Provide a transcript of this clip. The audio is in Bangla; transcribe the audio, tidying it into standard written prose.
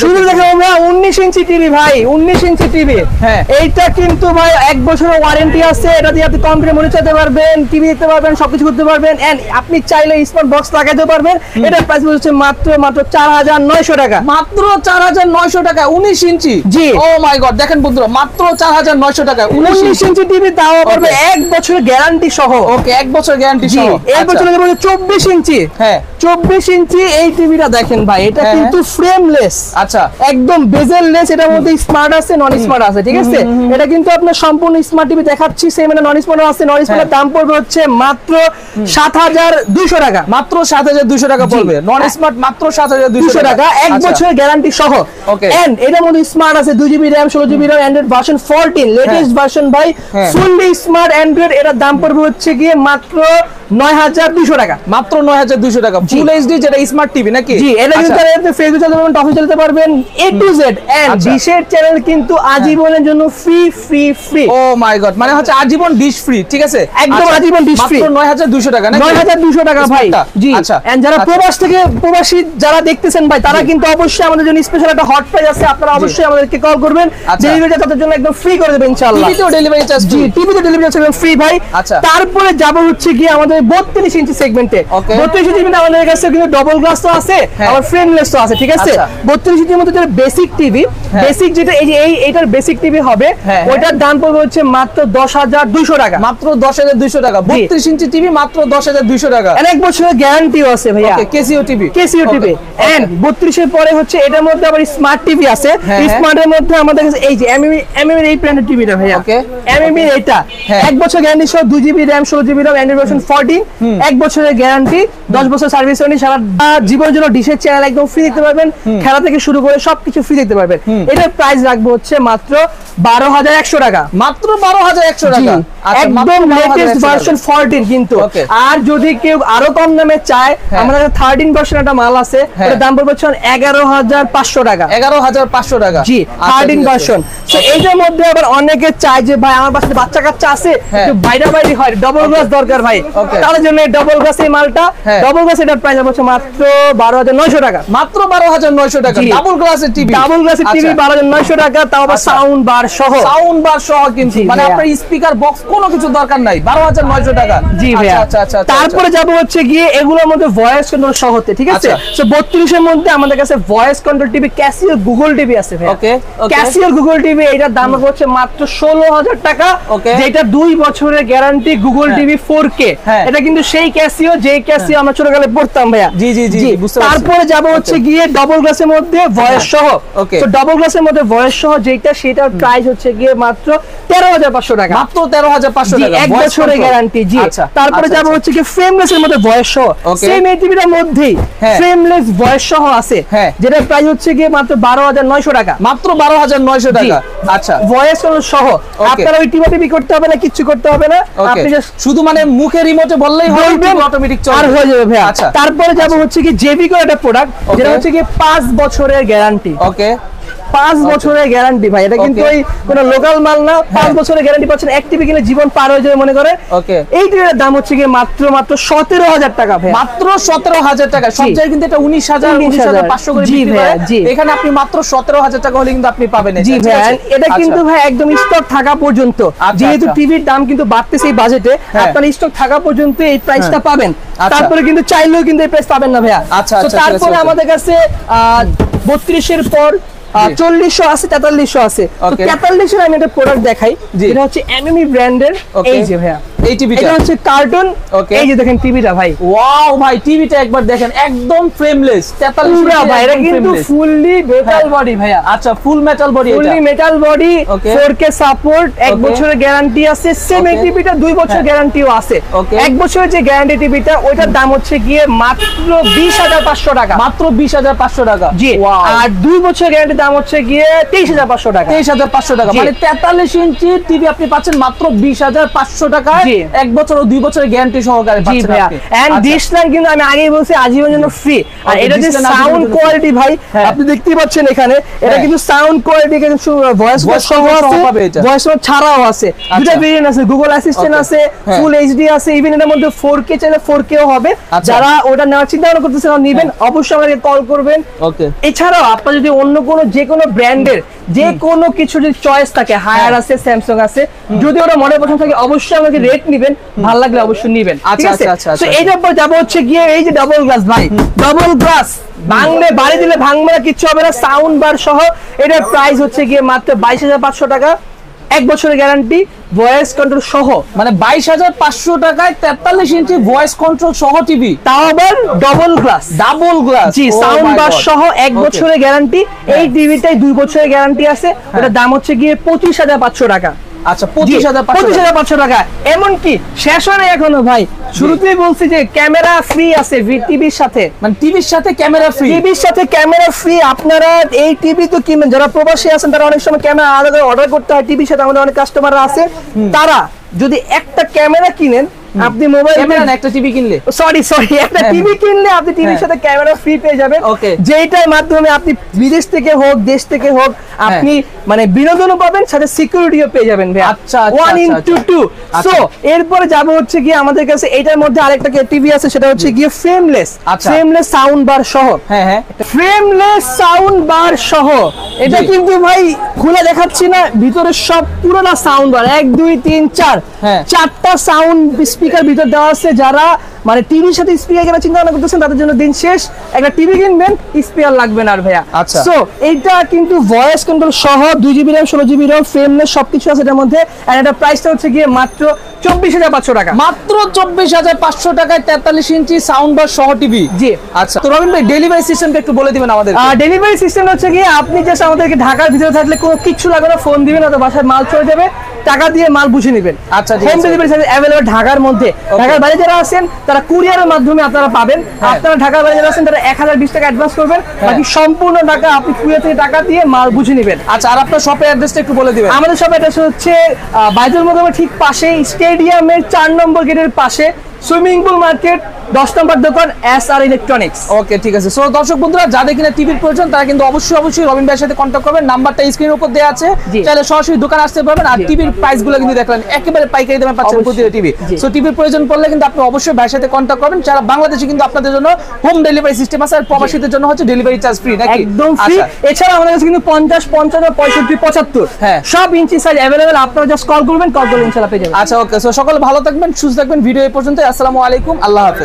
শুরু দেখো আমরা 19 ইঞ্চি টিভি ভাই, 19 ইঞ্চি টিভি। হ্যাঁ, এইটা কিন্তু ভাই 1 বছরের ওয়ারেন্টি আছে। এটা দিয়ে আপনি কম্পিউটার মনিটর চালাতে পারবেন, টিভি দেখতে পারবেন, সবকিছু করতে পারবেন। এন্ড আপনি চাইলে স্মার্ট বক্স লাগাতে পারবেন। এটার প্রাইস হচ্ছে মাত্র 4900 টাকা। মাত্র 4900 টাকা 19 ইঞ্চি। জি। ও মাই গড, দেখেন বন্ধুরা মাত্র 4900 টাকা 19 ইঞ্চি টিভি, তাও পারবে 1 বছরের গ্যারান্টি সহ। ওকে, 1 বছর গ্যারান্টি সহ। এরপর চলে যাবো 24 ইঞ্চি। হ্যাঁ, 24 ইঞ্চি এই টিভিটা দেখেন ভাই, এটা কিন্তু ফ্রেমলেস, আচ্ছা, একদম বেজেললেস। এটার মধ্যে স্মার্ট আছে, নন স্মার্ট আছে, ঠিক আছে? এটা কিন্তু আপনার সম্পূর্ণ স্মার্ট টিভি দেখাচ্ছি, সেম এটা নন স্মার্ট আছে। নন স্মার্টের দাম পড়বে হচ্ছে মাত্র 7200 টাকা। মাত্র 7200 টাকা পড়বে। নন স্মার্ট মাত্র 7200 টাকা, 1 বছরের গ্যারান্টি সহ। ওকে, এন্ড এটার মধ্যে স্মার্ট আছে 2GB RAM 16GB RAM Android version 14 latest version ভাই, ফুললি স্মার্ট অ্যান্ড্রয়েড। এটার দাম পড়বে হচ্ছে গিয়ে মাত্র 9200 টাকা। মাত্র 9200 টাকা ফুল এইচডি, যেটা স্মার্ট টিভি নাকি? জি, এটা কিন্তু আপনি ফেসবুক চালাতে পারবেন, টফি চালাতে পারবেন, A to Z। এন্ড ডিশের চ্যানেল কিন্তু আজীবনের জন্য free free free. Oh my god, মানে হচ্ছে আজীবন ডিশ ফ্রি, ঠিক আছে? একদম আজীবন ডিশ ফ্রি। মাত্র 9200 টাকা নাকি? 9200 টাকা ভাই। জি, আচ্ছা। এন্ড যারা প্রবাসী যারা দেখতেছেন ভাই, তারা কিন্তু অবশ্যই আমাদের জন্য স্পেশাল একটা হট প্রাইস আছে। আপনারা অবশ্যই আমাদেরকে কল করবেন, ডেলিভারিটা তাদের জন্য একদম ফ্রি করে দেব ইনশাআল্লাহ। টিভিতেও ডেলিভারি চার্জ? জি, টিভিতে ডেলিভারি চার্জ একদম ফ্রি ভাই। আচ্ছা, তারপরে যাব হচ্ছে কি আমাদের 32 ইঞ্চি সেগমেন্টে। 32 ইঞ্চি আমাদের কাছে কিন্তু ডবল গ্লাস তো আছে, আবার ফ্রেমলেস তো আছে, ঠিক আছে? 32 ইঞ্চির মধ্যে যেটা বেসিক টিভি, বেসিক যেটা এইটার বেসিক টিভি হবে, ওটার দাম পড়বে হচ্ছে মাত্র 10200 টাকা। মাত্র 10200 টাকা 32 ইঞ্চি টিভি, মাত্র 10200 টাকা। 1 বছরের গ্যারান্টিও আছে ভাইয়া। ওকে, কেসিও টিভি। এন্ড 32 এর পরে হচ্ছে এটার মধ্যে আবার স্মার্ট টিভি আছে। স্মার্টের মধ্যে আমাদের কাছে এই যে এমএম এর এই ব্র্যান্ডের টিভিটা ভাইয়া। ওকে, এমএম এর এটা 1 বছর গ্যারান্টি সহ 2GB RAM 16GB RAM Android version 14, 1 বছরের গ্যারান্টি, 10 বছর সার্ভিস ওয়ারেন্টি। সারা জীবনের জন্য ডিশের চ্যানেল একদম ফ্রি দেখতে পারবেন, খেলা থেকে শুরু করে সবকিছু ফ্রি দেখতে পারবেন। এটার প্রাইস রাখবো হচ্ছে মাত্র 12100 টাকা। মাত্র 12100 টাকা, একদম লেটেস্ট ভার্সন 14 কিন্তু। আর যদি কেউ আরো কম দামে চায়, আমাদের 13 ভার্সন একটা মাল আছে, এর দাম পড়বে 11500 টাকা। 11500 টাকা, জি, 13 ভার্সন। সো এইটার মধ্যে আবার অনেকে চায় যে ভাই আমার বাসায় বাচ্চা কাচ্চা আছে, একটু বাইরে হয়, ডাবল গ্লাস দরকার ভাই, তার জন্য ডাবল গ্লাস এই মালটা। ডাবল গ্লাস এটার প্রাইস হচ্ছে মাত্র 12900 টাকা। মাত্র 12900 টাকা ডাবল গ্লাসের টিভি। ডাবল গ্লাসের টিভি 12900 টাকা, তাও আবার সাউন্ড বার সহ। সাউন্ড বার সহ কিন্তু, মানে আপনার স্পিকার বক্স কোনো কিছু দরকার নাই, 12900 টাকা। জি ভাই। আচ্ছা, তারপরে যাব হচ্ছে গিয়ে এগুলোর মধ্যে ভয়েস কন্ট্রোল সহ হতে, ঠিক আছে? সো 32 এর মধ্যে আমাদের কাছে voice control TV Casio Google TV আছে ভাই। ওকে, ক্যাসিও গুগল টিভি, এটার দাম হচ্ছে মাত্র 16000 টাকা, যেটা 2 বছরের গ্যারান্টি, গুগল টিভি 4K। এটা কিন্তু সেই ক্যাসিও যেই ক্যাসিও আমরা ছোটকালে পড়তাম ভাইয়া। জি জি জি, বুঝতে পারছি। তারপরে যাব হচ্ছে গিয়ে ডবল গ্লাসের মধ্যে ভয়েস সহ। তো ডবল গ্লাসের মধ্যে ভয়েস সহ যেটা, সেটার প্রাইস হচ্ছে গিয়ে মাত্র 13500 টাকা। মাত্র 13500 টাকা, 1 বছরের গ্যারান্টি। জি, তারপরে যাব হচ্ছে কি ফ্রেমলেস এর মধ্যে ভয়েস সহ। সেম এই টিভিটার মধ্যেই ফ্রেমলেস ভয়েস সহ আছে, যেটা প্রাইস হচ্ছে গিয়ে মাত্র 12900 টাকা। মাত্র 12900 টাকা। আচ্ছা, ভয়েস কন্ট্রোল সহ। আপনারা ওই টিভি করতে হবে না, কিছু করতে হবে না, আপনি জাস্ট শুধু মানে মুখে রিমোটে বললেই হবে, অটোমেটিক চলবে আর হয়ে যাবে ভাইয়া। তারপরে যাব হচ্ছে কি জেবিকো একটা প্রোডাক্ট, যেটা হচ্ছে কি 5 বছরের গ্যারান্টি। ওকে, 5 বছরের গ্যারান্টি ভাই, এটা কিন্তু ওই কোন লোকাল মাল না। 5 বছরের গ্যারান্টি পাচ্ছেন, এক টিভি কিনে জীবন পার হয়ে যাবে মনে করে। ওকে, এই টিভির দাম হচ্ছে কি মাত্র 17000 টাকা ভাই। মাত্র 17000 টাকা। সব জায়গায় কিন্তু এটা 19500 করে বিক্রি করে, এখানে আপনি মাত্র 17000 টাকা হলে কিন্তু আপনি পাবেন। জি ভাই, এটা কিন্তু ভাই একদম স্টক থাকা পর্যন্ত, যেহেতু টিভির দাম কিন্তু বাড়তেছে এই বাজেটে, আপনার স্টক থাকা পর্যন্ত এই প্রাইসটা পাবেন। তারপরে কিন্তু চাইলেও কিন্তু এই প্রাইস পাবেন না ভাইয়া। তো তারপরে আমাদের কাছে 32 এর পর 4000 আছে, 4300 আছে। তো 4300 এর আমি একটা প্রোডাক্ট দেখাই, যেটা হচ্ছে এমএমই ব্র্যান্ডের। এই যে ভাইয়া, এই টিভিটা, এটা হচ্ছে কার্টুন। এই যে দেখেন টিভিটা ভাই, ওয়াও ভাই, টিভিটা একবার দেখেন, একদম ফ্রেমলেস 4300 ভাই। এটা কিন্তু ফুললি মেটাল বডি ভাইয়া। আচ্ছা, ফুল মেটাল বডি, এটা fully metal body, 4K support, 1 বছরের গ্যারান্টি আছে। সেম এই টিভিটা 2 বছর গ্যারান্টিও আছে। 1 বছরের যে গ্যারান্টি টিভিটা, ওইটার দাম হচ্ছে গিয়ে মাত্র 20500 টাকা। মাত্র 20500 টাকা। জি, আর 2 বছর গ্যারান্টি দাম হচ্ছে গিয়ে 23500 টাকা। 23500 টাকা, মানে 43 ইঞ্চি টিভি আপনি পাচ্ছেন মাত্র 20500 টাকায়। 1 বছর ও 2 বছরের গ্যারান্টি সহকারে পাচ্ছেন আপনি। এন্ড ডিশ লাইন কিন্তু আমি আগেই বলছি আজীবন জন্য ফ্রি। আর এটা যে সাউন্ড কোয়ালিটি ভাই আপনি দেখতেই পাচ্ছেন এখানে, এটা কিন্তু সাউন্ড কোয়ালিটি কিন্তু ভয়েস সহ আছে, ভয়েস ছাড়াও আছে, দুটো ভেরিয়েন্ট আছে, গুগল অ্যাসিস্ট্যান্ট আছে, ফুল এইচডি আছে, ইভেন এর মধ্যে 4K চাইলে 4K ও হবে। যারা ওটা নেওয়ার চিন্তা ভাবনা করতেছেন নেবেন, অবশ্যই আমাকে কল করবেন। ওকে, এছাড়াও আপনার যদি অন্য কোনো যে কোনো ব্র্যান্ডের যে কোনো কিছু যদি চয়েস থাকে, হায়ার আছে, স্যামসাং আছে, যদি ওটা মনে পছন্দ থাকে অবশ্যই আমাকে রেট নেবেন, ভালো লাগলে অবশ্যই নেবেন। ঠিক আছে, তো এইটার পর যাবো হচ্ছে গিয়ে এই যে ডাবল গ্লাস ভাই, ডাবল গ্লাস ভাঙলে বাড়ি দিলে ভাঙবে না, কিচ্ছু হবে না, সাউন্ড বার সহ। এটার প্রাইস হচ্ছে গিয়ে মাত্র 22,500 টাকা, 1 বছরের গ্যারান্টি, ভয়েস কন্ট্রোল সহ। মানে 22,500 টাকায় 43 ইঞ্চি ভয়েস কন্ট্রোল সহ টিভি, তাও আবার ডাবল গ্লাস। ডাবল গ্লাস, জি, সাউন্ড বার সহ 1 বছরের গ্যারান্টি। এই টিভিটাই 2 বছরের গ্যারান্টি আছে। ওটার দাম হচ্ছে গিয়ে 25,500 টাকা। আচ্ছা, 25,500 টাকা। এমন কি শেষ হয় না এখনো ভাই, শুরুতেই বলছি যে ক্যামেরা ফ্রি আছে টিভির সাথে, মানে টিভির সাথে ক্যামেরা ফ্রি, টিভির সাথে ক্যামেরা ফ্রি। আপনারা এই টিভি তো কিনবেন, যারা প্রবাসী আছেন তারা অনেক সময় ক্যামেরা আলাদা করে অর্ডার করতে হয় টিভির সাথে। আমাদের অনেক কাস্টমাররা আছে, তারা যদি একটা ক্যামেরা কিনেন, আপনি মোবাইল ক্যামেরা না একটা টিভি কিনলে, সরি একটা টিভি কিনলে আপনি টিভির সাথে ক্যামেরা ফ্রি পেয়ে যাবেন। যেটার মাধ্যমে আপনি বিদেশ থেকে হোক দেশ থেকে হোক আপনি মানে বিনোদনও পাবেন, সাথে সিকিউরিটিও পেয়ে যাবেন ভাই। আচ্ছা, 1 into 2। সো এরপরে যাব হচ্ছে গিয়ে আমাদের কাছে এটার মধ্যে আরেকটা টিভি আছে, সেটা হচ্ছে গিয়ে ফ্রেমলেস, ফ্রেমলেস সাউন্ড বার সহ। হ্যাঁ, ফ্রেমলেস সাউন্ড বার সহ। এটা কিন্তু ভাই খুলে দেখাচ্ছি না, ভিতরে সব পুরোটা সাউন্ড বার, 1 2 3 4 চারটা সাউন্ড স্পিকার ভিতর দেওয়া আছে। যারা মানে টিভির সাথে স্পিকার কেনার চিন্তা ভাবনা করতেছেন তাদের জন্য দিন শেষ, একটা টিভি কিনবেন, স্পিকার লাগবে না আর ভাইয়া। সো এইটা কিন্তু ভয়েস কন্ট্রোল সহ 2GB RAM 16GB RAM frameless সবকিছু আছে এটার মধ্যে। আর এটা প্রাইসটা হচ্ছে গিয়ে মাত্র 24,500 টাকা, মাত্র 24,500 টাকায় 43 ইঞ্চি সাউন্ড বার সহ টিভি। জি, আচ্ছা। তো রবিন ভাই ডেলিভারি সিস্টেমটা একটু বলে দিবেন আমাদের। ডেলিভারি সিস্টেম হচ্ছে গিয়ে আপনি জাস্ট আমাদেরকে ঢাকার ভিতরে থাকলে কোনো কিছু লাগবে না, ফোন দিবেন, অথবা বাসায় মাল চলে যাবে, টাকা দিয়ে মাল বুঝে নেবেন। আচ্ছা, হোম ডেলিভারি সার্ভিস अवेलेबल ঢাকার মধ্যে। ঢাকার বাইরে যারা আছেন তারা কুরিয়ারের মাধ্যমে আপনারা পাবেন। আপনারা ঢাকার বাইরে যারা আছেন তারা 1020 টাকা অ্যাডভান্স করবেন, বাকি সম্পূর্ণ টাকা আপনি কুরিয়ার থেকে টাকা দিয়ে মাল বুঝে নেবেন। আচ্ছা, আর আপনার শপের অ্যাড্রেসটা একটু বলে দিবেন। আমাদের শপের অ্যাড্রেস হচ্ছে বাইতুল মোকাররমের ঠিক পাশে, স্টেডিয়ামের 4 নম্বর গেটের পাশে, সুইমিং পুল মার্কেট, 10 নম্বর দোকান, SR ইলেকট্রনিক্স। ওকে, ঠিক আছে। সো দর্শক বন্ধুরা, যাদের কিনা টিভির প্রয়োজন তারা কিন্তু অবশ্যই রবিন ভাইয়ের সাথে কন্ট্যাক্ট করবেন। নাম্বারটা স্ক্রিনের উপর দেওয়া আছে, চাইলে সরাসরি দোকানে আসতে পারবেন। আর টিভির প্রাইসগুলো কিন্তু দেখলেন একেবারে পাইকারি দামে পাচ্ছেন প্রতিটা টিভি। সো টিভির প্রয়োজন পড়লে কিন্তু আপনি অবশ্যই ভাইয়ের সাথে কন্ট্যাক্ট করবেন। যারা বাংলাদেশে কিন্তু আপনাদের জন্য হোম ডেলিভারি সিস্টেম আছে, আর প্রবাসীদের জন্য হচ্ছে ডেলিভারি চার্জ ফ্রি, নাকি? একদম ফ্রি। এছাড়া আমাদের কাছে কিন্তু 50 55 65 75 সব ইঞ্চি সাইজ अवेलेबल। আপনারা জাস্ট কল করবেন, কল করলে ইনশাআল্লাহ পেয়ে যাবেন। আচ্ছা, ওকে। সো সকলে ভালো থাকবেন, সুস্থ থাকবেন। ভিডিও এই পর্যন্ত। আসসালামু আলাইকুম, আল্লাহ হাফেজ।